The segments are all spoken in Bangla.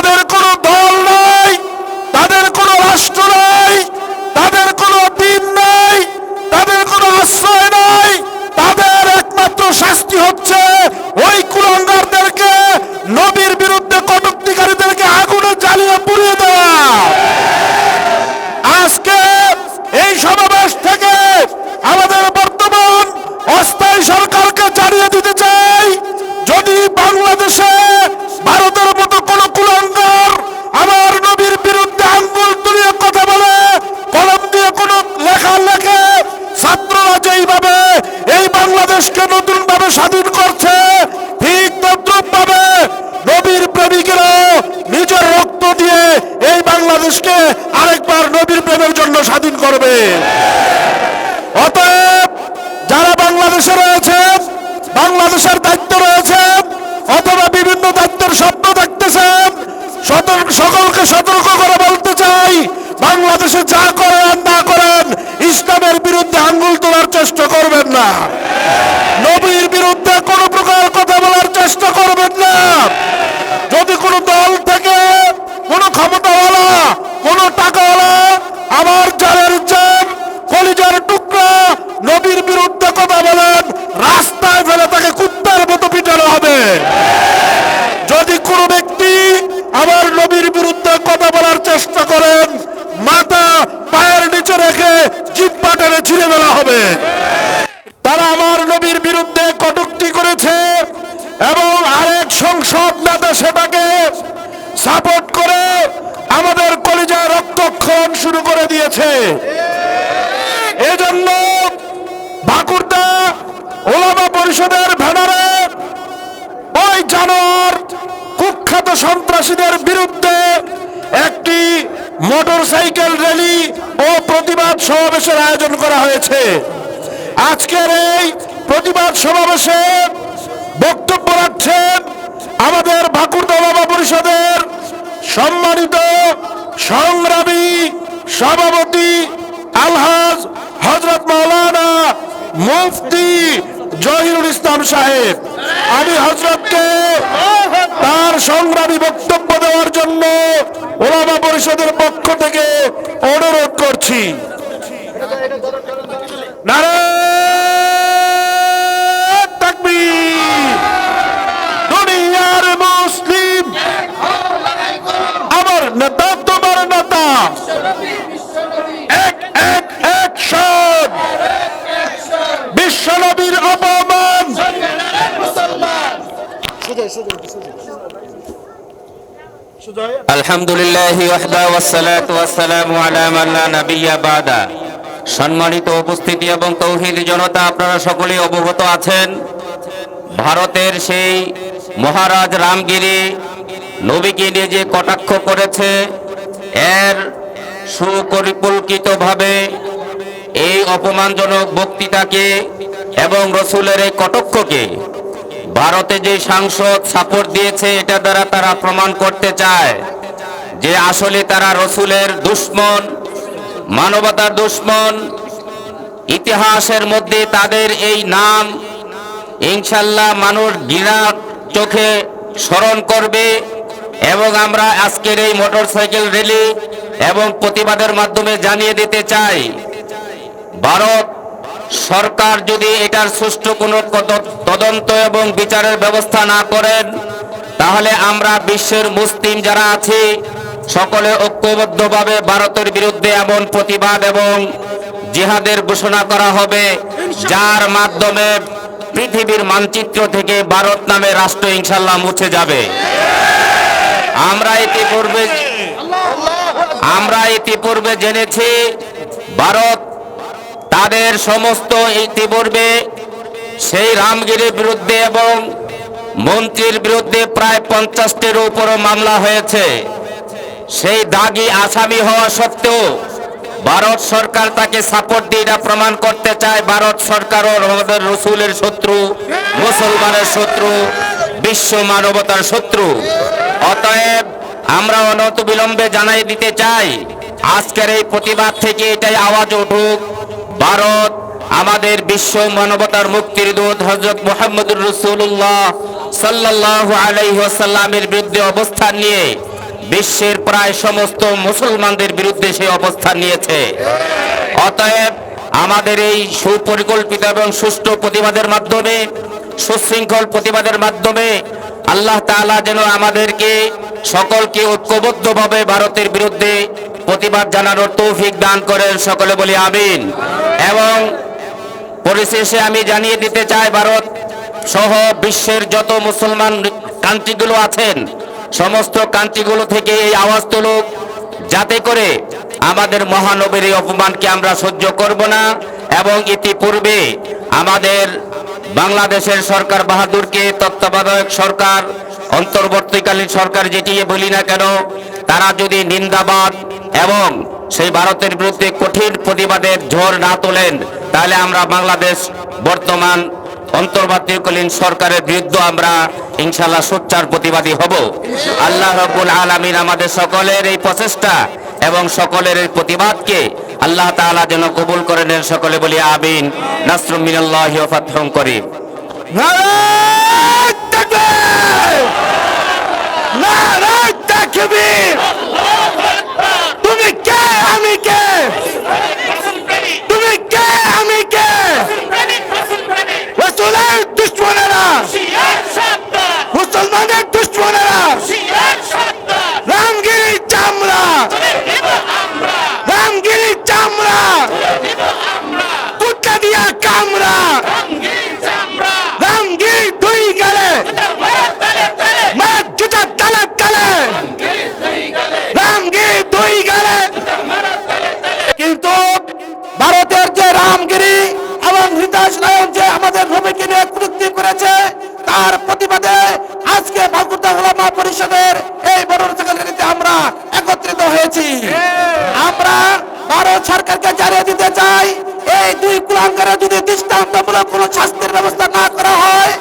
তাদের কোনো দল নাই, তাদের কোনো রাষ্ট্র নাই, তাদের কোনো দিন নাই, তাদের কোনো আশ্রয় নাই। তাদের একমাত্র শাস্তি হচ্ছে ওই কুলাঙ্গারদেরকে, নবীর বিরুদ্ধে কটূক্তিকারীদেরকে আগুনে জ্বালিয়ে পুড়িয়ে দেওয়া। আজকে এই সমাবেশ থেকে আমাদের বর্তমান অস্থায়ী সরকারকে জানিয়ে দিতে চাই, যদি বাংলাদেশে ভারতের মতো কোন কুলাঙ্গার আমার নবীর বিরুদ্ধে আঙ্গুল তুলিয়ে কথা বলে, কলম দিয়ে কোনো লেখা লেখে, ছাত্ররা যেইভাবে এই বাংলাদেশকে নতুন ভাবে স্বাধীন করছে, ঠিক তদ্রুপ ভাবে নবীর প্রেমিকেরা নিজের রক্ত দিয়ে এই বাংলাদেশকে আরেকবার নবীর প্রেমের জন্য স্বাধীন করবে। অতএব যারা বাংলাদেশে রয়েছেন, বাংলাদেশের দায়িত্ব রয়েছেন অথবা বিভিন্ন দায়িত্বের স্বপ্ন দেখতেছেন, সকলকে সতর্ক করে বলতে চাই, বাংলাদেশে যা করেন না করেন ইসলামের বিরুদ্ধে আঙ্গুল তোলার চেষ্টা করবেন না, নবীর বিরুদ্ধে কোনো প্রকার কথা বলার চেষ্টা করবেন না। যদি কোনো দল থেকে কোনো ক্ষমতাওয়ালা, কোনো টাকাওয়ালা আমার জানের জান, কলিজার টুকরা নবীর বিরুদ্ধে কথা বলেন, রাস্তায় ফেলে তাকে কুত্তার মতো পিটানো হবে। যদি কোনো ব্যক্তি আমার নবীর বিরুদ্ধে কথা বলার চেষ্টা করেন, মাথা পায়ের নিচে রেখে জিহ্বা টেনে ছিঁড়ে ফেলা হবে। তারা আমার নবীর বিরুদ্ধে কটূক্তি করেছে এবং আরেক সংসদ নেতা সেটাকে সাপোর্ট করে আমাদের কলিজায় রক্তক্ষরণ শুরু করে দিয়েছে। এজন্য বাঁকুড়া ওলামা পরিষদের ব্যানারে ওই জানোয়ার কুখ্যাত সন্ত্রাসীদের বিরুদ্ধে একটি মোটরসাইকেল র্যালি ও প্রতিবাদ সমাবেশের আয়োজন করা হয়েছে। আজকের এই প্রতিবাদ সমাবেশে বক্তব্য রাখছেন আমাদের বাঁকুড়া ওলামা পরিষদের সম্মানিত সংগ্রামী সভাপতি আলহাজ হযরত মাওলানা মুফতি জহিরুল ইসলাম সাহেব। আমি হযরতকে তার সংগ্রামী বক্তব্য দেওয়ার জন্য ওলামা পরিষদের পক্ষ থেকে অনুরোধ করছি। নারায়ে তাকবীর। দুনিয়ার মুসলিম আমার নেতা তোমার নেতা, এক এক অ্যাকশন। বিশ্বনবীর অপমান, আলহামদুলিল্লাহ ওয়াহদা ওয়াসসালাতু ওয়াসসালামু আলা মান লা নাবিয়্যা বাদা। সম্মানিত উপস্থিতি এবং তৌহিদি জনতা, আপনারা সকলেই অবগত আছেন, ভারতের সেই মহারাজ রামগিরি নবীকে নিয়ে যে কটাক্ষ করেছে, এর সুপরিকল্পিতভাবে এই অপমানজনক বক্তৃতাকে এবং রসুলের এই কটাক্ষকে ভারতে যে সাংসদ সাপোর্ট দিয়েছে, এটা দ্বারা তারা প্রমাণ করতে চায় যে আসলে তারা রসুলের দুশমন, মানবতার দুশমন। ইতিহাসের মধ্যে তাদের এই নাম ইনশাল্লাহ মানুষ ঘৃণার চোখে স্মরণ করবে। এবং আমরা আজকের এই মোটরসাইকেল র্যালি এবং প্রতিবাদের মাধ্যমে জানিয়ে দিতে চাই, ভারত সরকার যদি এটার সুষ্ঠু কোনো তদন্ত এবং বিচারের ব্যবস্থা না করেন, তাহলে আমরা বিশ্বের মুসলিম যারা আছি সকলে ঐক্যবদ্ধভাবে ভারতের বিরুদ্ধে এমন প্রতিবাদ এবং জিহাদের ঘোষণা করা হবে, যার মাধ্যমে পৃথিবীর মানচিত্র থেকে ভারত নামে রাষ্ট্র ইনশাল্লাহ মুছে যাবে। আমরা ইতিপূর্বে জেনেছি ভারত তাদের সমস্ত ইতিপূর্বে সেই রামগিরির বিরুদ্ধে এবং মন্ত্রীর বিরুদ্ধে প্রায় 50টির উপরও মামলা হয়েছে। সেই দাগী আসামি হওয়া সত্ত্বেও ভারত সরকার তাকে সাপোর্ট দিয়ে এটা প্রমাণ করতে চায় ভারত সরকারও আমাদের রসুলের শত্রু, মুসলমানের শত্রু, বিশ্ব মানবতার শত্রু। অতএব আমরা অনত বিলম্বে জানাই দিতে চাই, আজকের এই প্রতিবাদ থেকে এটাই আওয়াজ উঠুক, ভারত আমাদের বিশ্ব মানবতার মুক্তির দূত হযরত মুহাম্মদুর রাসূলুল্লাহ সাল্লাল্লাহু আলাইহি ওয়াসাল্লামের বিরুদ্ধে অবস্থান নিয়ে বিশ্বের প্রায় সমস্ত মুসলমানদের বিরুদ্ধে সে অবস্থান নিয়েছে। অতএব আমাদের এই সুপরিকল্পিত এবং সুষ্ঠু প্রতিবাদের মাধ্যমে, সুশৃঙ্খল প্রতিবাদের মাধ্যমে আল্লাহ তাআলা যেন আমাদেরকে সকলকে ঐক্যবদ্ধভাবে ভারতের বিরুদ্ধে প্রতিবাদ জানানোর তৌফিক দান করেন, সকলে বলি আমিন। এবং পরিশেষে আমি জানিয়ে দিতে চাই, ভারত সহ বিশ্বের যত মুসলমান কান্ট্রিগুলো আছেন, সমস্ত কান্ট্রিগুলো থেকে এই আওয়াজ তুলুক, যাতে করে আমাদের মহানবীর এই অপমানকে আমরা সহ্য করব না। এবং ইতিপূর্বে আমাদের বাংলাদেশের সরকার বাহাদুরকে, তত্ত্বাবধায়ক সরকার, অন্তর্বর্তীকালীন সরকার যেটি বলি না কেন, তারা যদি নিন্দাবাদ এবং সেই ভারতের বিরুদ্ধে কঠিন প্রতিবাদের ঝড় না তোলেন, তাহলে আমরা বাংলাদেশ বর্তমান অন্তর্বর্তীকালীন সরকারের বিরুদ্ধে আমরা ইনশাআল্লাহ সোচ্চার প্রতিবাদী হব। আল্লাহ রাব্বুল আলামিন আমাদের সকলের এই প্রচেষ্টা এবং সকলের এই প্রতিবাদকে আল্লাহ তাআলা যেন কবুল করে নেন, সকলে বলি আমিন। নাসরুম মিনাল্লাহি ওয়া ফাতহুন করিম। নারায়ে তাকবীর, নারায়ে তাকবীর। তুমি কে, আমি কে? তুমি কে, আমি কে? রাসূলের দুশমনেরা, মুসলমানের দুশমনেরা, রামগিরি চামড়া, রামগিরি চামড়া, কুত্তা দিয়া কামড়া, রামগিরি দুই গেলে, মার জুতা তালে তালে, রামগিরি দুই গেলে। কিন্তু ভারতের যে রামগিরি এবং হৃদয় নারায়ণ যে আমাদের নবীকে নিয়ে কটূক্তি করেছে, তার প্রতিবাদে আজকে বাগুড়া ওলামা পরিষদের এই বড় র্যালিতে আমরা একত্রিত হয়েছি। আমরা ভারত সরকারকে জানিয়ে দিতে চাই, এই দুই কুলাঙ্গারের যদি দৃষ্টান্তমূলক কোনো শাস্তির ব্যবস্থা না করা হয়,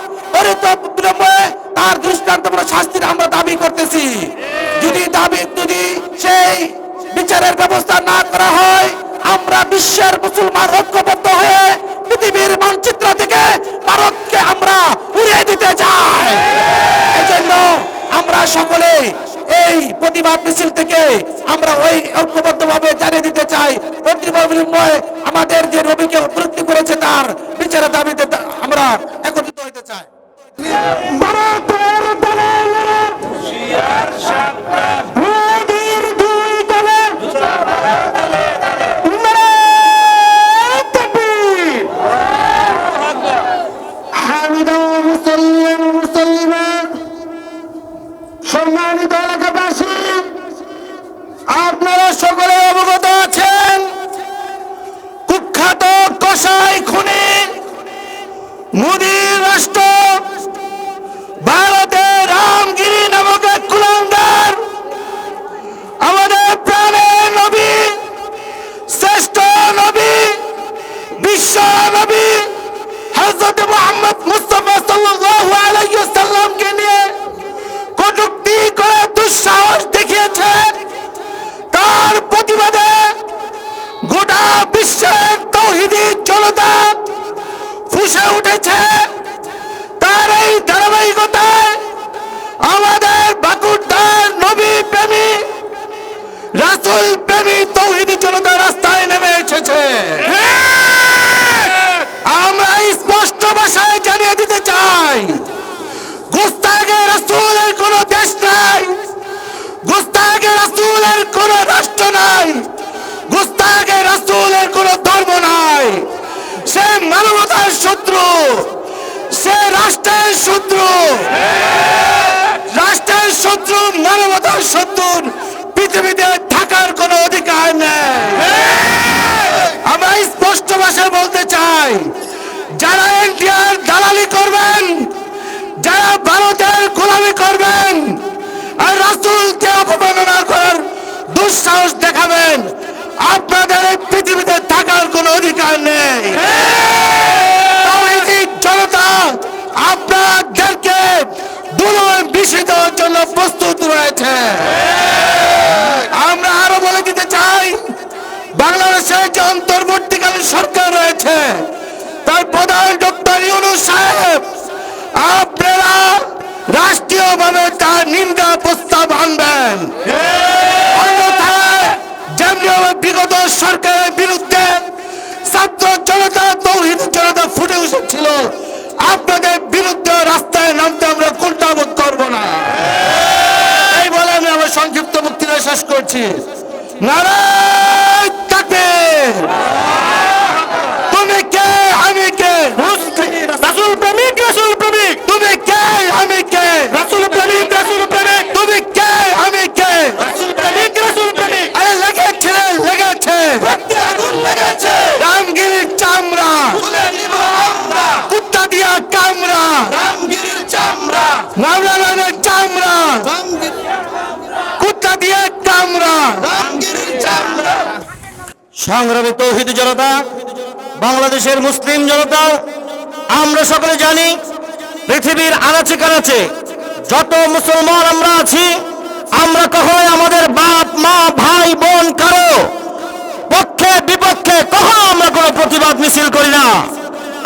বিলম্বে তার দৃষ্টান্তমূলক শাস্তির আমরা দাবি করতেছি। যদি সেই বিচারের ব্যবস্থা না করা হয়, আমরা বিশ্বের মুসলমান ঐক্যবদ্ধ হয়ে পৃথিবীর মানচিত্র থেকে ভারতকে আমরা উড়িয়ে দিতে চাই। এজন্য আমরা সকলে এই প্রতিবাদ মিছিল থেকে আমরা ওই ঐক্যবদ্ধভাবে জানিয়ে দিতে চাই, অবিলম্বে আমাদের যে নবীকে কটূক্তি করেছে তার বিচারের দাবিতে আমরা একত্রিত হতে চাই। ভারতের দলালেরা হুঁশিয়ার সাবধান, মোদির দুই দলে নারায়ে তাকবীর। হামিদা মুসাল্লিম মুসাল্লিমা। সম্মানিত এলাকাবাসী, আপনারা সকলে অবগত আছেন, কুখ্যাত কসাই খুনি মোদির রাষ্ট্র ভারতের রামগিরি নামক এক কুলাঙ্গার আমাদের প্রাণের নবী, শ্রেষ্ঠ নবী, বিশ্ব নবী হযরত মুহাম্মদ মুস্তাফা সাল্লাল্লাহু আলাইহি ওয়াসাল্লামকে নিয়ে কটূক্তি করে দুঃসাহস দেখিয়েছে। তার প্রতিবাদে গোটা বিশ্বের তাওহীদি জনতা ফুঁসে উঠেছে। তার এই ধারাবাহিকতায় আমাদের বাগুড়ার নবী প্রেমী, রাসূল প্রেমী তাওহীদি জনতা রাস্তায় নেমে এসেছে। আমরা স্পষ্ট ভাষায় জানিয়ে দিতে চাই, গুস্তাখে রাসূলের কোন দেশ নাই, গুস্তাখে রাসূলের কোন রাষ্ট্র নাই, গুস্তাখে রাসূলের কোন ধর্ম নাই। সে মানবতার শত্রু, সে রাষ্ট্রের শত্রু, রাষ্ট্রের শত্রু, মানবতার শত্রুর পৃথিবীতে থাকার কোনো অধিকার নেই। আমরা স্পষ্ট ভাষায় বলতে চাই, যারা ইন্ডিয়ার দালালি করবেন, যারা ভারতের গোলামি করবেন আর রাসূলকে অপমাননা করার দুঃসাহস দেখাবেন, আপনাদের এই পৃথিবীতে থাকার কোনো অধিকার নেই। তাওহীদি জনতা আপনাদেরকে দুলয় বিষিয়ে দেওয়ার জন্য প্রস্তুত রয়েছে। আমরা আরো বলে দিতে চাই, বাংলাদেশের যে অন্তর্বর্তীকালীন সরকার রয়েছে, তার প্রধান ডক্টর ইউনূস সাহেব, আপনারা রাষ্ট্রীয়ভাবে তার নিন্দা প্রস্তাব আনবেন। শেষ করছি। নারায়ে তাকবীর। তুমি কে আমি কে? রাসূল প্রেমিক রাসূল প্রেমিক। তুমি কে আমি কে? রাসূল প্রেমিক রাসূল প্রেমিক। তুমি কে আমি কে? রাসূল প্রেমিক রাসূল প্রেমিক। আরে লেগেছে লেগেছে, রক্তে আগুন লেগেছে। রামগিরির চামড়া তুলে নিব আমরা, কুত্তা দিয়া কামড়া। রামগিরির চামড়া রামলালানের চামড়া, কুত্তা দিয়ে কামড়া। রামগিরির চামড়া। সংগ্রামী তৌহিদি জনতা, বাংলাদেশের মুসলিম জনতা, আমরা সকলে জানি পৃথিবীর আনাচে কানাচে যত মুসলমান আমরা আছি, আমরা কখনোই আমাদের বাপ মা ভাই বোন কারো পক্ষে বিপক্ষে কখনো আমরা কোনো প্রতিবাদ মিছিল করি না।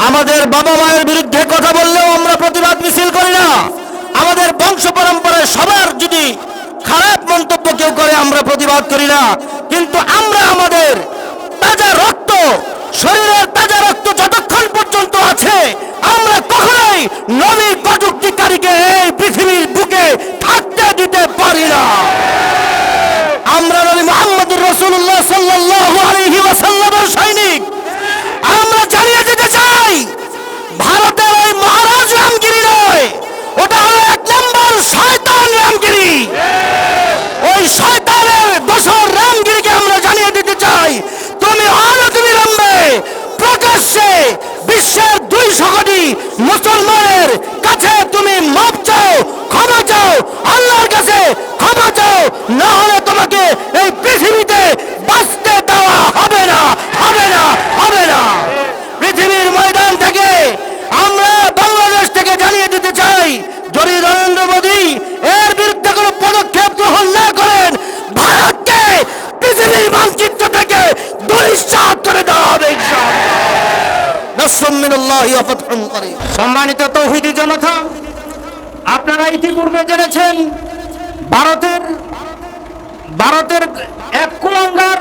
আমাদের বাবা মায়ের বিরুদ্ধে কথা বললেও আমরা প্রতিবাদ মিছিল করি না। আমাদের বংশ পরম্পরায় সবার যদি খারাপ মন্তব্য কেউ করে আমরা প্রতিবাদ করি না। কিন্তু আমরা আমাদের তাজা রক্ত, শরীরের তাজা রক্ত যতক্ষণ পর্যন্ত আছে, আমরা কখনোই নবীর কটূক্তিকারীকে এই পৃথিবীর বুকে থাকতে দিতে পারি না। আমরা নবী মুহাম্মদুর রাসূলুল্লাহ সাল্লাল্লাহু আলাইহি ওয়াসাল্লামের সৈনিক। আমরা জানিয়ে দিতে চাই, ভারতের ওই মহারাজ রামগিরি নয়, ওটা হলো এক নম্বর শয়তান রামগিরি। ওই শয়তানের দোসর রামগিরিকে আমরা জানিয়ে দিতে চাই, তুমি অনতিবিলম্বে প্রকাশ্যে বিশ্বের 200 কোটি মুসলমানের কাছে তুমি মাপ চাও, ক্ষমা চাও, আল্লাহর কাছে ক্ষমা চাও, না হলে তোমাকে এই পৃথিবীতে বাঁচতে দেওয়া হবে না, হবে না, হবে না। পৃথিবীর ময়দান থেকে আমরা বাংলাদেশ থেকে জানিয়ে দিতে চাই, যদি নরেন্দ্র মোদী এর বিরুদ্ধে কোনো পদক্ষেপ গ্রহণ না করেন, ভারতকে পৃথিবীর মানচিত্র থেকে দুলিশ্বাত করে দেওয়া হবে ইনশাআল্লাহ। সম্মানিত তৌহিদি জনতা, আপনারা ইতিপূর্বে জেনেছেন ভারতের এক কুলাঙ্গার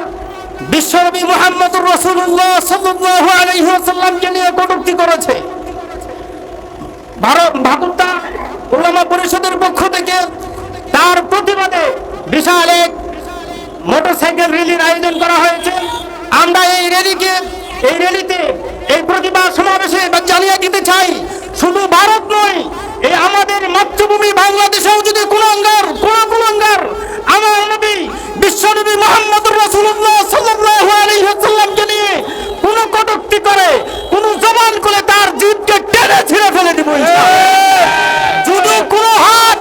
বিশ্বনবী মুহাম্মদুর রাসূলুল্লাহ সাল্লাল্লাহু আলাইহি ওয়াসাল্লামকে নিয়ে কটূক্তি করেছে। ভারতটা উলামা পরিষদের পক্ষ থেকে তার প্রতিবাদে বিশাল এক মোটরসাইকেল র্যালির আয়োজন করা হয়েছে। আমরা এই র্যালিতে এই প্রতিবাদ সমাবেশে জানিয়ে দিতে চাই, শুধু ভারত নয়, এই আমাদের মাতৃভূমি বাংলাদেশেও যদি কুলাঙ্গার আমার নবী বিশ্বনবী মুহাম্মদুর রাসূলুল্লাহ সাল্লাল্লাহু আলাইহি ওয়াসাল্লামকে নিয়ে কোন কটূক্তি করে, কোন জবান করে, তার জিভকে টেনে ছিঁড়ে ফেলে দিব যদি কোন হাত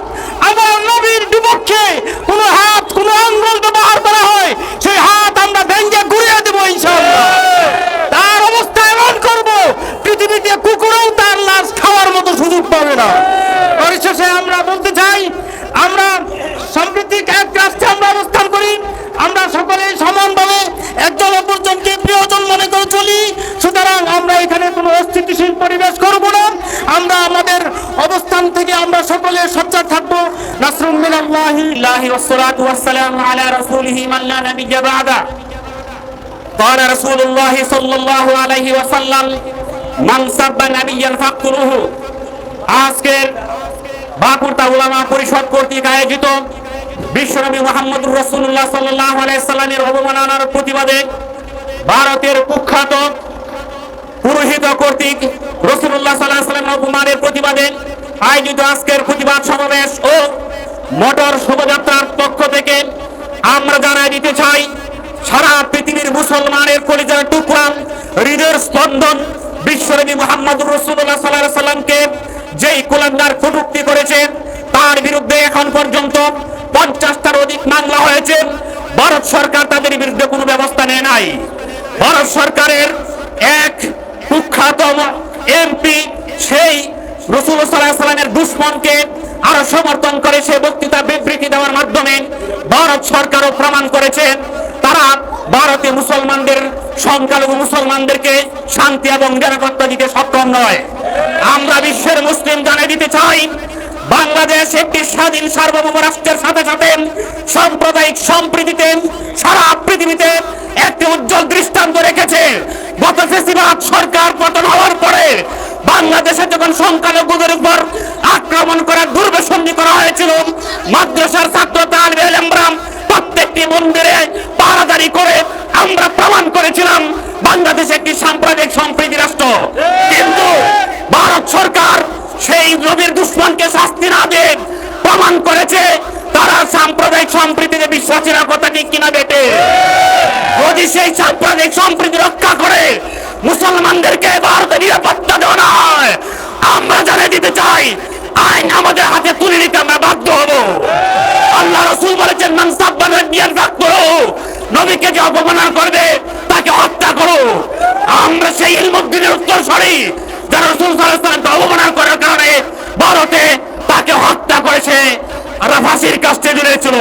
আমার নবীর বিপক্ষে, কোন হাত, কোন আঙ্গুল ব্যবহার করা হয়, সেই হাত আমরা ভেঙে গুড়িয়ে দেব ইনশাআল্লাহ। তার অবস্থা এমন করব, পৃথিবীতে কুকুরও তার লাশ খাওয়ার মতো সুযোগ পাবে না। পরিশেষে আমরা বলতে চাই, আমরা সাম্প্রতিক এক রাষ্ট্রে আমরা অবস্থান করি, আমরা সকলে সমানভাবে একজন অপরজনকে প্রিয়জন মনে করে চলি। সুতরাং আমরা এখানে কোনো অস্থিতিশীল পরিবেশ করব না। আমরা আমাদের অবস্থান থেকে আমরা সকলে সচ্চার থাকবো। নাসরুম মিনাল্লাহি ওয়াসসালাতু ওয়াসসালামু আলা রাসূলিহি মান লা নাবিয়্যা বা'দা। قال رسول الله صلى الله عليه وسلم من سب نبيا فاقتلوه। আজকের বাঁকুড়া উলামা পরিষদ কর্তৃক আয়োজিত বিশ্বনবী মুহাম্মদুর রাসূলুল্লাহ সাল্লাল্লাহু আলাইহি সাল্লামের অবমাননার প্রতিবাদে ভারতের কুখ্যাত পুরোহিত কর্তৃক রাসূলুল্লাহ সাল্লাল্লাহু আলাইহি সাল্লামের অপমানের প্রতিবাদে আয়োজিত আজকের প্রতিবাদ সমাবেশ ও মোটর শোভাযাত্রার পক্ষ থেকে আমরা জানাই দিতে চাই, সারা পৃথিবীর মুসলমানের কলিজার টুকরা, হৃদয়ের স্পন্দন বিশ্বনবী মুহাম্মদুর রাসূলুল্লাহ সাল্লাল্লাহু আলাইহি সাল্লামকে যেই কুলাঙ্গার কটূক্তি করেছে, তার বিরুদ্ধে এখন পর্যন্ত 50টার অধিক মামলা হয়েছে। ভারত সরকার তাদের বিরুদ্ধে কোনো ব্যবস্থা নেয় নাই। ভারত সরকারের এক কুখ্যাত এমপি সেই রাসূলুল্লাহ সাল্লাল্লাহু আলাইহি সাল্লামের দুশমনকে আরো সমর্থন করে সে বক্তৃতা বিবৃতি দেওয়ার মাধ্যমে ভারত সরকারও প্রমাণ করেছে তারা ভারতে মুসলমানদের, সংখ্যালঘু মুসলমানদেরকে শান্তি এবং নিরাপত্তা দিতে সক্ষম নয়। আমরা বিশ্বের মুসলিম জানিয়ে দিতে চাই, বাংলাদেশ একটি স্বাধীন সার্বভৌম রাষ্ট্রের সাথে সাথে সাম্প্রদায়িক সম্প্রীতিতে সারা পৃথিবীতে একটি উজ্জ্বল দৃষ্টান্ত রেখেছে। গত ফ্যাসিবাদ সরকার পতন হওয়ার পরে বাংলাদেশে যখন সংখ্যালঘুদের উপর আক্রমণ করার দুর্বিসন্ধি করা হয়েছিল, মাদ্রাসার ছাত্র তালিবে ইলমরা প্রত্যেকটি মন্দিরে পাহারাদারি করে আমরা প্রমাণ করেছিলাম বাংলাদেশ একটি সাম্প্রদায়িক সম্প্রীতি রাষ্ট্র। কিন্তু ভারত সরকার সেই নবীর দুশ্মনকে শাস্তি না দিয়ে প্রমাণ করেছে তারা সাম্প্রদায়িক সম্প্রীতিতে বিশ্বাসী না। কথা ঠিক কিনা বেটে? যদি সেই সাম্প্রদায়িক সম্প্রীতি রক্ষা করে মুসলমানদেরকে ভারতের নিরাপত্তা দেওয়া না হয়, আমরা জানিয়ে দিতে চাই আইন আমাদের হাতে তুলে নিতে আমরা বাধ্য হব। আল্লাহ রাসূল বলেছেন, মান সাব্বা নাবিয়ান ফাকতুহু, নবীকে যে অপমান করবে তাকে হত্যা করো। আমরা সেই ইলমুদ্দিনের উত্তরসূরি যারা রাসূল সাল্লাল্লাহু আলাইহি ওয়াসাল্লামকে অপমান করার কারণে ভারতে তাকে হত্যা করেছে, ফাঁসির কাস্টে ঝুলিয়েছিল।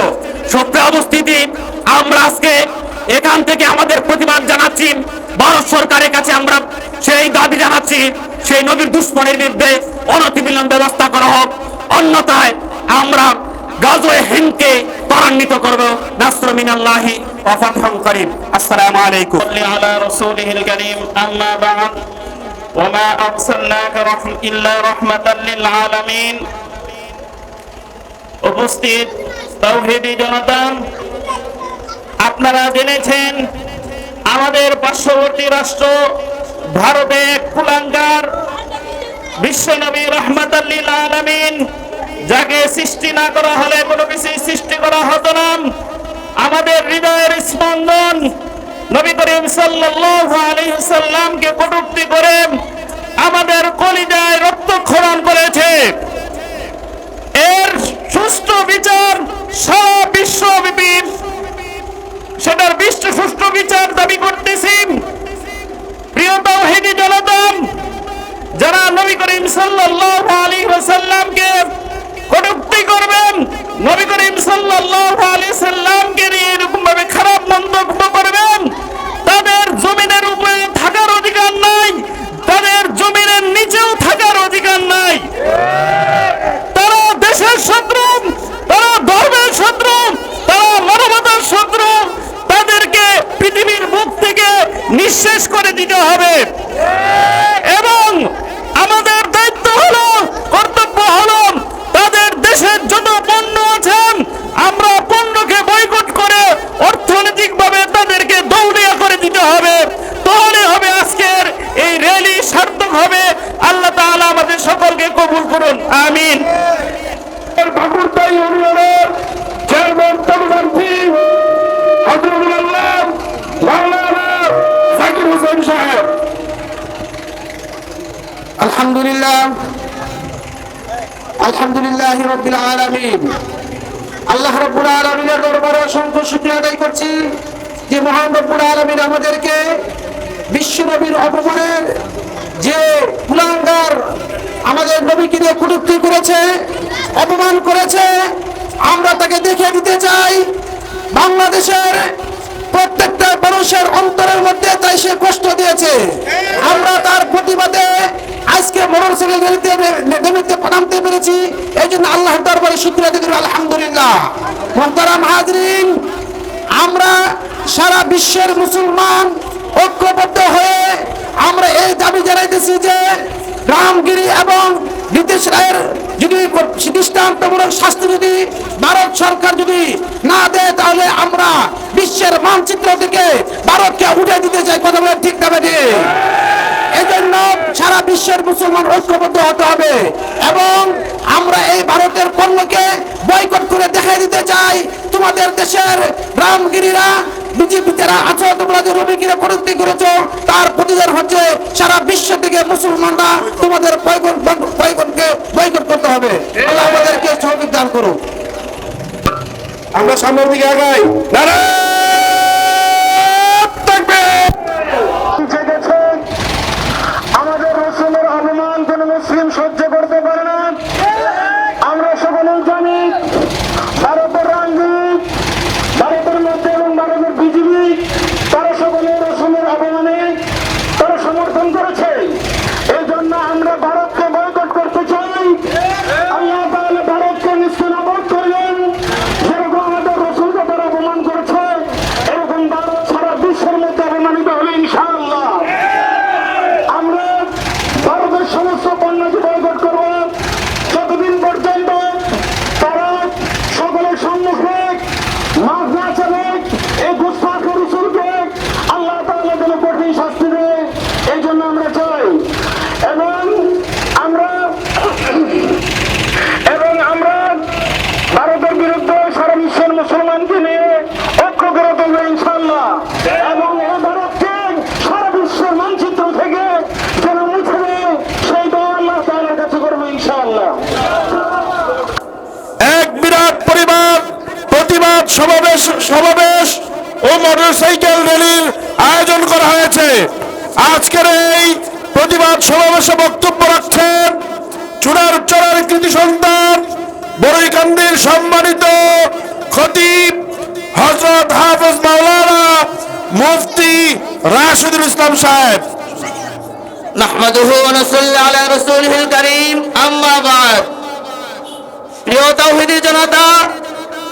সুপ্রিয় উপস্থিতি, আমরা আজকে এখান থেকে আমাদের প্রতিবাদ জানাচ্ছি ভারত সরকারের কাছে। আমরা সেই দাবি জানাচ্ছি সেই নবীর দুশ্মনের বিরুদ্ধে অনতিবিলম্ব ব্যবস্থা করা হোক, অন্যথায় আমরা গাজওয়ে হিন্দকে ত্বরান্বিত করব। নাসরু মিনাল্লাহি ওয়া ফাতহুন করিম। আসসালামু আলাইকুম। على رسوله الكريم أما بعد وما أرسلناك إلا رحمة للعالمين। উপস্থিত তাওহীদি জনতা, আপনারা জেনেছেন আমাদের পার্শ্ববর্তী রাষ্ট্র ভারতে এক কুলাঙ্গার বিশ্বনবী রাহমাতাল লিল আলামিন, যাকে সৃষ্টি না করা হলে কোনো কিছু সৃষ্টি করা হতো না। আমাদের হৃদয়ের স্পন্দন নবী করিম সাল্লাল্লাহু আলাইহি ওয়াসাল্লামকে কটূক্তি করে আমাদের কলিজায় রক্তক্ষরণ করেছে। এর সুষ্ঠু বিচার সারা বিশ্বব্যাপী, সেটার সুষ্ঠু বিচার দাবি করতেছি। প্রিয় তাওহীদি জনতা, যারা নবী করিম সাল্লাল্লাহু আলাইহি ওয়াসাল্লামকে কটূক্তি করবেন, নবী করিম সাল্লাল্লাহু আলাইহি ওয়াসাল্লামকে নিয়ে এরকম ভাবে খারাপ মন্তব্য করবেন, তাদের জমিনের উপরে থাকার অধিকার নাই, তাদের জমিনের নিচেও থাকার অধিকার নাই। তারা দেশের শত্রু, তারা ধর্মের শত্রু, তারা মানবতার শত্রু। তাদেরকে পৃথিবীর মুখ থেকে নিঃশেষ করে দিতে হবে। এবং আমাদের দায়িত্ব হলো, কর্তব্য হলো, তাদের দেশের যত পণ্য আছেন আমরা পণ্যকে বয়কট করে অর্থনৈতিকভাবে তাদেরকে দৌড়িয়া করে দিতে হবে। তাহলে হবে আজকের এই র্যালি সার্থক হবে। আল্লাহ তাআলা আমাদের সকলকে কবুল করুন, আমিন। ঠাকুরতাই ইউনিয়নের চেয়ারম্যান তরুণার্থী হযরতুল্লাহ মাওলানা জাকির হোসেন সাহেব। আলহামদুলিল্লাহ, আলহামদুলিল্লাহ রাব্বিল আলামিন। আল্লাহ রাব্বুল আলামিনের দরবারে অসংখ্য শুকরিয়া আদায় করছি যে মহান রব্বুল আলামিন আমাদেরকে বিশ্ব নবীর অপমানের যে কুলাঙ্গার আমাদের নবীকে নিয়ে কটূক্তি করেছে, অপমান করেছে, আমরা তাকে দেখিয়ে দিতে চাই বাংলাদেশের প্রত্যেকটা মানুষের অন্তরের মধ্যে তাই সে কষ্ট দিয়েছে। আমরা তার প্রতিবাদে আজকে মোটরসাইকেল র্যালিতে নামতে পেরেছি, এই জন্য আল্লাহর দরবারে শুকরিয়া দিতে আলহামদুলিল্লাহ। মুহতারাম হাজরিন, আমরা সারা বিশ্বের মুসলমান ঐক্যবদ্ধ হয়ে আমরা এই দাবি জানাইতেছি যে রামগিরি এবং নীতিশ রায়ের যদি দৃষ্টান্তমূলক শাস্তি যদি ভারত সরকার যদি না দেয়, তাহলে আমরা বিশ্বের মানচিত্র থেকে ভারতকে উঠে দিতে চাই। কথা বলে ঠিক না বেঠিক? এই জন্য সারা বিশ্বের মুসলমান ঐক্যবদ্ধ হতে হবে এবং আমরা এই ভারতের পণ্যকে বয়কট করে দেখাই দিতে চাই তোমাদের দেশের রামগিরিরা, বিজেপি যারা আছো, তোমরা যে রবিগিরে কটূক্তি করেছো, তার প্রতিদান হচ্ছে সারা বিশ্ব থেকে মুসলমানরা তোমাদের বয়কটকে বয়কট করতে হবে। আল্লাহ আমাদেরকে সহযোগিতা দান করুন। আমরা সামনের দিকে আগাই। আমাদের রসুলের অপমান কোন মুসলিম সহ্য করতে পারে না। আমরা সকলেই জানি ভারতের রাজনীতি, ভারতের মধ্যে এবং ভারতের বিজেপি, তারা সকলে রসুলের অপমানে তারা সমর্থন করেছে। এই জন্য আমরা ভারতকে বয়কট করতে চাই। আল্লাহ তাআলা ভারতকে নিস্তেনাবুদ করলেন। যেরকম আমাদের রসুলকে তারা অপমান করেছে, এরকম ভারত সারা বিশ্বের মধ্যে অপমানিত হলে ইনশাআল্লাহ আমরা ভারতের সমস্ত পণ্যকে বয়কট করব যতদিন পর্যন্ত তারা সকলের সম্মুখে মাছ না চলে সমাবেশ ও মোটরসাইকেল র্যালির আয়োজন করা হয়েছে। আজকের এই প্রতিবাদ সমাবেশে বক্তব্য রাখছেন চুনারচরের কৃতি সন্তান বড়ইকান্দির সম্মানিত খতিব হযরত হাফেজ মাওলানা মুফতি রাশিদুল ইসলাম সাহেব। নাহমাদুহু ওয়া নুসাল্লি আলা রাসূলিল কারীম, আম্মা বাদ। প্রিয় তাওহীদি জনতা,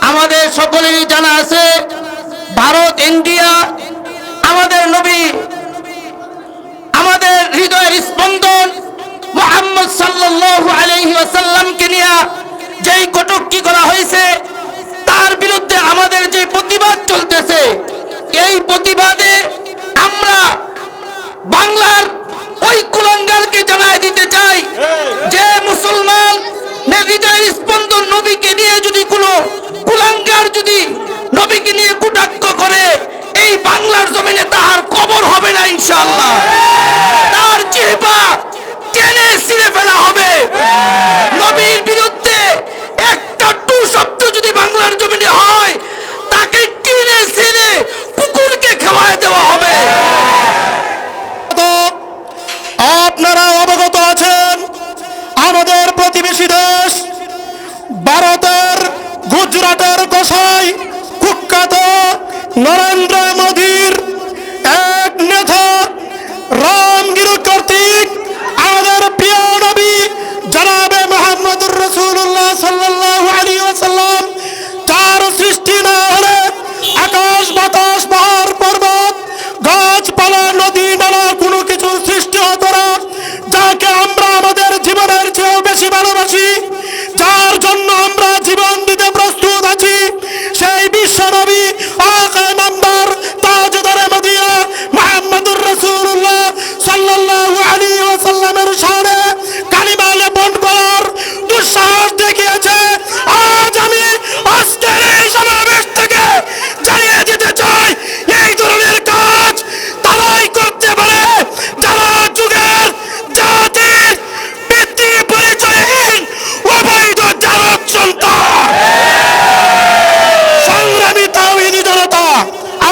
আমাদের সকলেরই জানা আছে ভারত ইন্ডিয়া আমাদের নবী, আমাদের হৃদয়ের স্পন্দন মুহাম্মদ সাল্লাল্লাহু আলাইহি ওয়াসাল্লামকে নিয়ে যেই কটূক্তি করা হয়েছে, তার বিরুদ্ধে আমাদের যে প্রতিবাদ চলতেছে, এই প্রতিবাদে আমরা বাংলার ওই কুলাঙ্গারকে জানাই দিতে চাই যে মুসলমান হৃদয়ের স্পন্দন নবীকে নিয়ে যদি কোনো কুলাঙ্গার যদি নবীকে নিয়ে কুটাক্ষ করে, এই বাংলার জমিনে তার কবর হবে না ইনশাআল্লাহ। তার জিহ্বা টেনে ছিঁড়ে ফেলা হবে। নবীর বিরুদ্ধে একটা টু শব্দ যদি বাংলার জমিনে হয়, তাকে টেনে ছিঁড়ে কুকুরকে খাওয়ায় দেওয়া হবে। আপনারা অবগত আছেন আমাদের প্রতিবেশী দেশ ভারতের গুজরাটের গোসাই কুখ্যাত নরেন্দ্র মোদীর এক নেতা রামগিরি কর্তৃক আমাদের প্রিয় নবী জনাবে মুহাম্মদুর রাসূলুল্লাহ সাল্লাল্লাহু আলাইহি ওয়াসাল্লাম যার সৃষ্টি না হলে আকাশ বাতাস পাহাড় পর্বত গাছপালা নদী নালা কোনো কিছু সৃষ্টি হতো না, যাকে আমরা আমাদের জীবনের চেয়েও বেশি ভালোবাসি, যার জন্য আমরা জীবন দিতে প্রস্তুত আছি, সেই বিশ্ব নবী আকা নাম্বার তাজদারে মদিনা মুহাম্মদুর রাসূলুল্লাহ সাল্লাল্লাহু আলাইহি ওয়াসাল্লামের শানে কালিমা লেপন করার দুঃসাহস দেখিয়েছে। আজ আমি আজকের এই সমাবেশ থেকে জানিয়ে দিতে চাই, এই ধরনের কাজ তারাই করতে পারে যারা যুগের জাতির পিতৃ পরিচয়হীন অবৈধ জারক সন্তান। সংগ্রামী তাওহীদি জনতা,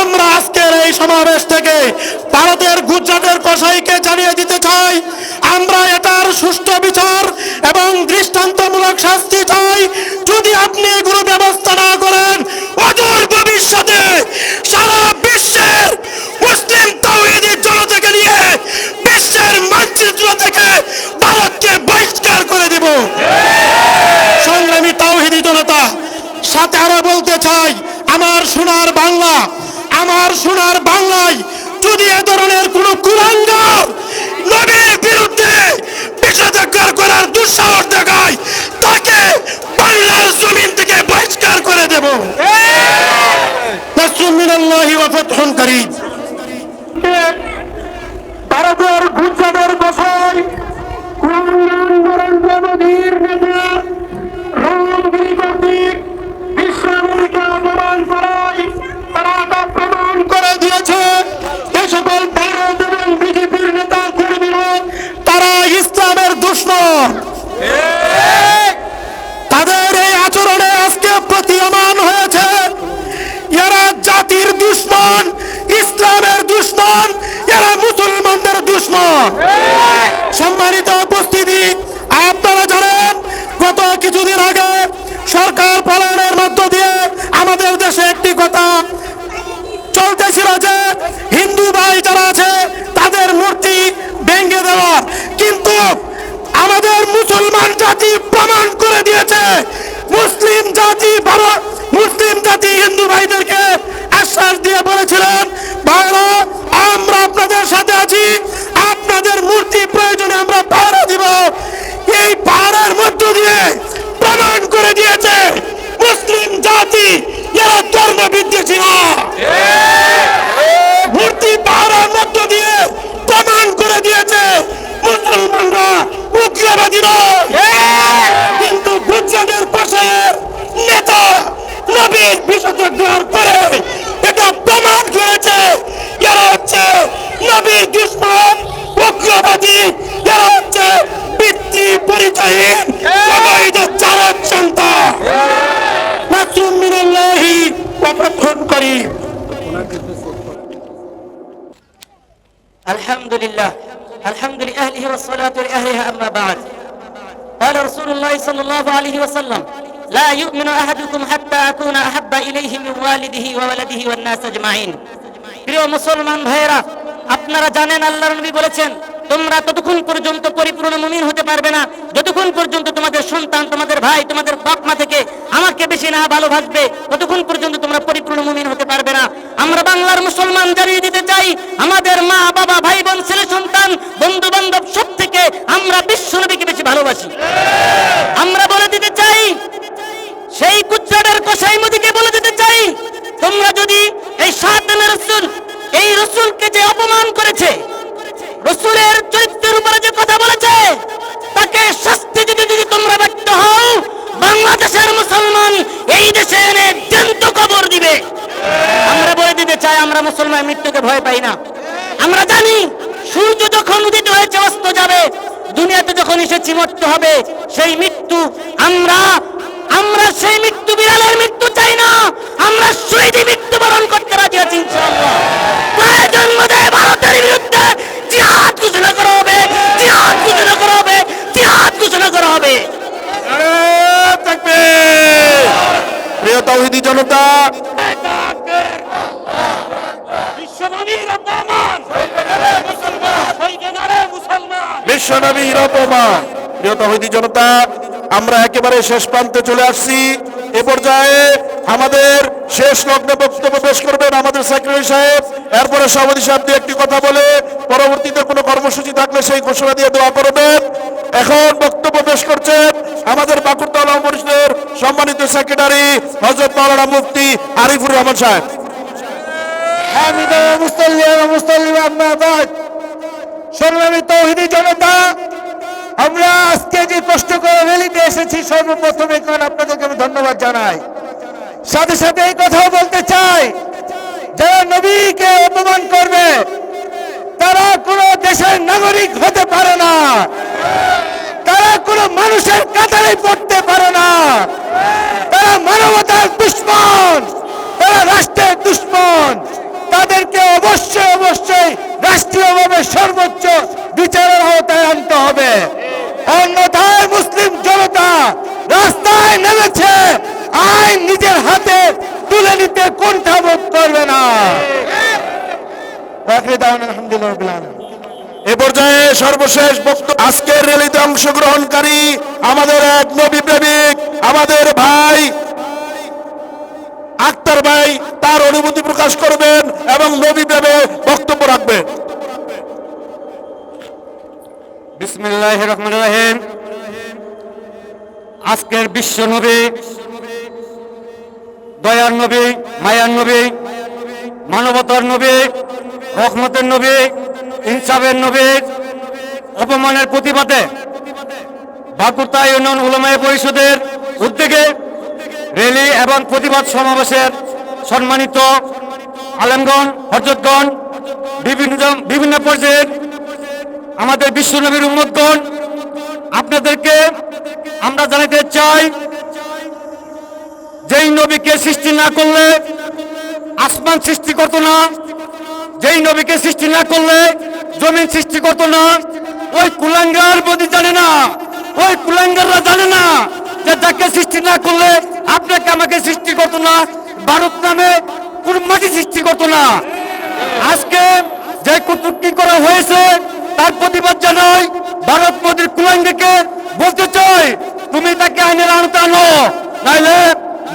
আমরা আজকের এই সমাবেশ থেকে ভারতের গুজরাটের কসাইকে জানিয়ে দিতে চাই, আমরা এটার সুষ্ঠু বিচার এবং দৃষ্টান্তমূলক শাস্তি চাই। যদি আপনি এগুলো ব্যবস্থা না করেন, অদূর ভবিষ্যতে সারা বিশ্বের মুসলিম তাওহীদি জনতাকে নিয়ে বিশ্বের মানচিত্র থেকে ভারতকে বহিষ্কার করে দেব। সংগ্রামী তাওহীদি জনতা, সাথে আরো বলতে চাই, আমার সোনার বাংলা, আমার সোনার বাংলায় যদি এ ধরনের কোন কুলাঙ্গার নবীর বিরুদ্ধে বিষাদগার করার দুঃসাহস দেখায়, তাকে বাংলার জমিন থেকে বহিষ্কার করে দেব। নাসরুম মিনাল্লাহি ওয়া ফাতহুন কারীম। ভারতের গুজরাটের গোসাই কুলাঙ্গার নরেন্দ্র মোদীর নেতা রামগিরি কর্তৃক বিশ্বনবীকে অপমান করায় তারা তা প্রমাণ করে দিয়েছে। যে সকল ভারত এবং বিজেপির নেতা কর্মীরা তারা ইসলামের দুশমন, তাদের এই আচরণে আজকে প্রতীয়মান হয়েছে এরা জাতির দুশমন, ইসলামের দুশমন, এরা মুসলমানদের দুশমন। সম্মানিত উপস্থিতি, আপনারা জানেন গত কিছুদিন আগে সরকার পলায়নের মধ্য দিয়ে আমাদের দেশে একটি কথা চলতেছিল যে হিন্দু ভাই যারা আছে তাদের মূর্তি ভেঙে দেওয়ার, কিন্তু আমাদের মুসলমান জাতি প্রমাণ করে দিয়েছে, মুসলিম জাতি হিন্দু ভাইদেরকে আশ্বাস দিয়ে বলেছিলেন, ভাইরা আমরা আপনাদের সাথে আছি, আপনাদের মূর্তি প্রয়োজনে আমরা পাহারা দিব। এই পাহারার মধ্য দিয়ে প্রমাণ করে দিয়েছে মুসলিম জাতি এরা ধর্ম বিদ্বেষী না। মূর্তি পাহারার মধ্য দিয়ে প্রমাণ করে দিয়েছে মুসলমানরা উগ্রবাদী নয়। কিন্তু গুজরাটের কসাইয়ের নেতা নবীর বিষাদগার করে এটা প্রমাণ করেছে এরা হচ্ছে নবীর দুশমন, উগ্রবাদী, এরা হচ্ছে পিতৃ পরিচয়হীন অবৈধ জারক সন্তান। নাসরুম মিনাল্লাহি ওয়া ফাতহুন শরীফ। الحمد لله الحمد لأهله والصلاة لأهلها أما بعد قال رسول الله صلى الله عليه وسلم لا يؤمن أحدكم حتى أكون أحب إليه من والده وولده والناس أجمعين প্রিয় মুসলমান ভাইরা আপনারা জানেন আল্লাহর নবী বলেছেন তোমরা ততক্ষণ পর্যন্ত পরিপূর্ণ মুমিন হতে পারবে না যতক্ষণ পর্যন্ত তোমাদের সন্তান তোমাদের ভাই তোমাদের বাপ মা থেকে আমাকে বেশি না ভালোবাসবে ততক্ষণ পর্যন্ত তোমরা পরিপূর্ণ মুমিন হতে পারবে না আমরা বাংলার মুসলমান জানিয়ে দিতে চাই আমাদের মা বাবা ভাই বোন ছেলে সন্তান বন্ধু বান্ধব সব থেকে আমরা বিশ্ব নবীকে বেশি ভালোবাসি আমরা বলে দিতে চাই সেই কুচ্চাডের কসাই মোদিকে বলে দিতে চাই তোমরা যদি এই সাতম রাসূল এই রাসূলকে যে অপমান করেছে রাসূলের চরিত্রের উপরে যে কথা বলেছে তাকে শাস্তি দিতে যদি তোমরা ব্যর্থ হও বাংলাদেশের মুসলমান এই দেশে এনে জ্যান্ত কবর দিবে আমরা বলে দিতে চাই আমরা মুসলমান মৃত্যুকে ভয় পাই না আমরা জানি সূর্য যখন উদিত হয়েছে অস্ত যাবে দুনিয়াতে যখন এসেছি মরতে হবে সেই মৃত্যু আমরা সেই মৃত্যু বিড়ালের মৃত্যু চাই না আমরা শহীদি মৃত্যুবরণ করতে রাজি আছি ইনশাআল্লাহ প্রয়োজন মতে ভারতের বিরুদ্ধে জিহাদ ঘোষণা করা হবে জিহাদ ঘোষণা করা হবে জিহাদ ঘোষণা করা হবে নারে তাকবীর। প্রিয় তাওহীদি জনতা, বিশ্বনবীর অপমান। প্রিয় তাওহীদি জনতা, আমরা একেবারে শেষ প্রান্তে চলে আসছি। এ পর্যায়ে আমাদের শেষ লগ্নে বক্তব্য পেশ করবেন আমাদের সেক্রেটারি সাহেব, এরপরে সভাপতি সাহেব দিয়ে একটি কথা বলে পরবর্তীতে কোনো কর্মসূচি থাকলে সেই ঘোষণা দিয়ে দোয়া করবেন। এখন বক্তব্য পেশ করছেন আমাদের বাকুড়া উলামা পরিষদের সম্মানিত সেক্রেটারি হযরত মাওলানা মুফতি আরিফুর রহমান সাহেব। সংগ্রামী তাওহীদি জনতা, আমরা আজকে যে কষ্ট করে র্যালিতে এসেছি সর্বপ্রথমে কারণ আপনাদেরকে আমি ধন্যবাদ জানাই। সাথে সাথে এই কথাও বলতে চাই যারা নবীকে অপমান করবে তারা কোনো দেশের নাগরিক হতে পারে না, তারা কোনো মানুষের কাতারে পড়তে পারে না, তারা মানবতার দুশমন, তারা রাষ্ট্রের দুশমন। তাদেরকে অবশ্যই অবশ্যই রাষ্ট্রীয়ভাবে সর্বোচ্চ বিচারের আওতায় আনতে হবে। অন্যথায় মুসলিম জনতা রাস্তায় নেমেছে আইন নিজের হাতে তুলে নিতে কুণ্ঠাবোধ করবে না। আলহামদুলিল্লাহ। এ পর্যায়ে সর্বশেষ বক্তব্য আজকের র্যালিতে অংশগ্রহণকারী আমাদের এক নবী প্রেমিক আমাদের ভাই আক্তার ভাই তার অনুভূতি প্রকাশ করবেন এবং নবী প্রেমে বক্তব্য রাখবেন। বিসমিল্লাহির রহমানির রহিম। আজকের বিশ্ব নবী, দয়ার নবী, মায়ার নবী, মানবতার নবী, রহমতের নবী, ইনসাফের নবী অপমানের প্রতিবাদে বাকুড়া ইউনিয়ন উলামা পরিষদের উদ্যোগে র্যালি এবং প্রতিবাদ সমাবেশের সম্মানিত আলেমগণ, হযরতগণ, বিভিন্ন পর্যায়ের আমাদের বিশ্বনবীর উম্মতগণ, আপনাদেরকে আমরা জানাতে চাই যেই নবীকে সৃষ্টি না করলে আসমান সৃষ্টি করত না, যেই নবীকে সৃষ্টি না করলে জমিন সৃষ্টি করত না, ওই কুলাঙ্গার বদি জানে না, ওই কুলাঙ্গাররা জানে না যে যাকে সৃষ্টি না করলে আপনাকে আমাকে সৃষ্টি করত না, ভারত নামে কোন মাটি সৃষ্টি করত না। আজকে যে কটূক্তি করা হয়েছে তার প্রতিবাদ জানাই। ভারত মোদীর কুলাঙ্গাকে বলতে চাই তুমি তাকে আইনের আওতায় আনো, নাইলে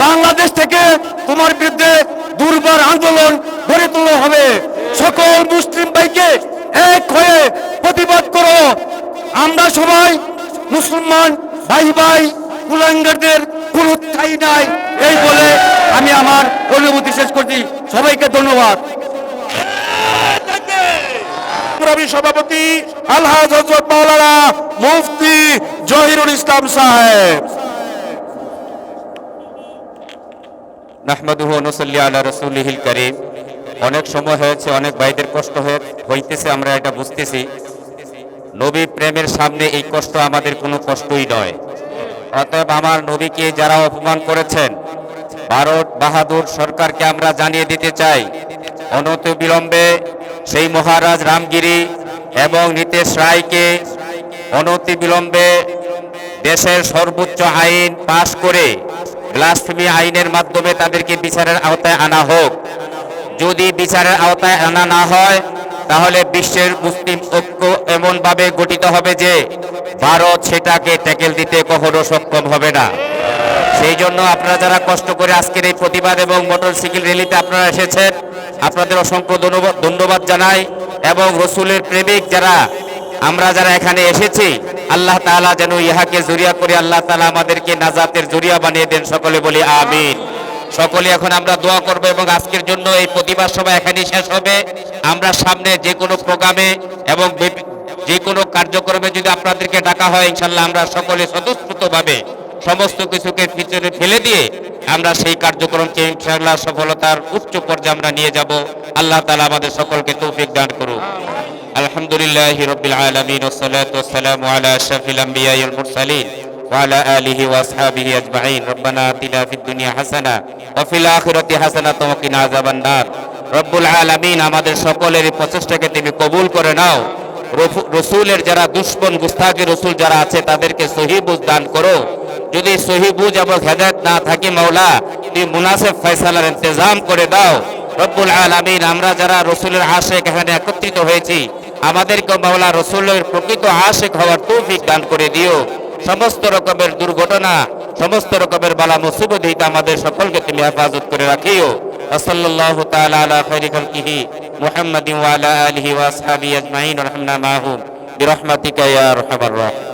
বাংলাদেশ থেকে তোমার বিরুদ্ধে দুর্বার আন্দোলন গড়ে তোলা হবে। সকল মুসলিম ভাইকে এক হয়ে প্রতিবাদ করো। আমরা সবাই মুসলমান ভাই ভাই, কুলাঙ্গারদের কোন ঠাঁই নাই। এই বলে আমি আমার অনুভূতি শেষ করছি। সবাইকে ধন্যবাদ। সংগ্রামী সভাপতি আলহাজ হযরত মাওলানা মুফতি জহিরুল ইসলাম সাহেব। নাহমাদুহু ওয়া নুসাল্লি আলা রাসূলিহিল কারীম। অনেক সময় হয়েছে, অনেক ভাইদের কষ্ট হইতেছে, আমরা এটা বুঝতেছি। নবী প্রেমের সামনে এই কষ্ট আমাদের কোনো কষ্টই নয়। অতএব আমার নবীকে যারা অপমান করেছেন, ভারত বাহাদুর সরকারকে আমরা জানিয়ে দিতে চাই, অনতিবিলম্বে সেই মহারাজ রামগিরি এবং নীতেশ রায়কে অনতিবিলম্বে দেশের সর্বোচ্চ আইন পাশ করে ব্লাসফেমি আইনের মাধ্যমে তাদেরকে বিচারের আওতায় আনা হোক। যদি বিচারের আওতায় আনা না হয় তাহলে বিশ্বের মুসলিম ঐক্য এমনভাবে গঠিত হবে যে ভারত সেটাকে ট্যাকেল দিতে কখনো সক্ষম হবে না। সেই জন্য আপনারা যারা কষ্ট করে আজকের এই প্রতিবাদ এবং মোটরসাইকেল র্যালিতে আপনারা এসেছেন, আপনাদের অসংখ্য ধন্যবাদ জানাই। এবং রসুলের প্রেমিক যারা আমরা যারা এখানে এসেছি, আল্লাহ তাআলা যেন ইহাকে জরিয়া করে আল্লাহ তাআলা আমাদেরকে নাজাতের জরিয়া বানিয়ে দেন। সকলে বলি আমিন। সকলে এখন আমরা দোয়া করব এবং আজকের জন্য এই প্রতিবাদ সভা এখানেই শেষ হবে। আমরা সামনে যে কোনো প্রোগ্রামে এবং যে কোনো কার্যক্রমে যদি আপনাদেরকে ডাকা হয়, ইনশাল্লাহ আমরা সকলে স্বতঃস্ফূর্তভাবে সমস্ত কিছুকে পিছনে ফেলে দিয়ে আমরা সেই কার্যক্রমকে ইনশাআল্লাহ সফলতার উচ্চ পর্যায়ে আমরা নিয়ে যাব। আল্লাহ তাআলা আমাদের সকলকে তৌফিক দান করুন। আলহামদুলিল্লাহি রাব্বিল আলামিন ওয়াসসালাতু ওয়াসসালামু আলা আশরাফিল আমবিয়া ওয়াল মুরসালিন ওয়া আলা আলিহি ওয়া আসহাবিহি আজমাইন। রব্বানা আতিনা ফিদ দুনিয়া হাসানাহ ওয়া ফিল আখিরাতি হাসানাতাও ওয়া কিনা আযাবান নার। রব্বুল আলামিন আমাদের সকলের এই প্রচেষ্টাকে তুমি কবুল করে নাও। রসুলের যারা দুশমন গুস্তাখি রসুল যারা আছে তাদেরকে সহি বুঝ দান করো। যদি সহি বুঝ এবং হেদায়েত না থাকে মাওলা, তুমি মুনাসিব ফয়সালার ইন্তজাম করে দাও। রব্বুল আলামিন আমরা যারা রসুলের আশিক এখানে একত্রিত হয়েছি, আমাদেরকে মাওলা রসুলের প্রকৃত আশিক হওয়ার তৌফিক দান করে দিও। সমস্ত রকমের দুর্ঘটনা, সমস্ত রকমের বালা মুসিবত হইতে আমাদের সকলকে তুমি হেফাজত করে রাখিও। সাল্লাল্লাহু তাআলা আলা খায়রি খালকিহি মুহাম্মাদিন ওয়া আলা আলিহি ওয়া আসহাবিহি আজমাইন ওয়া রাহমনা মাহুম বিরহমাতিকা ইয়া আরহামার রাহিমিন।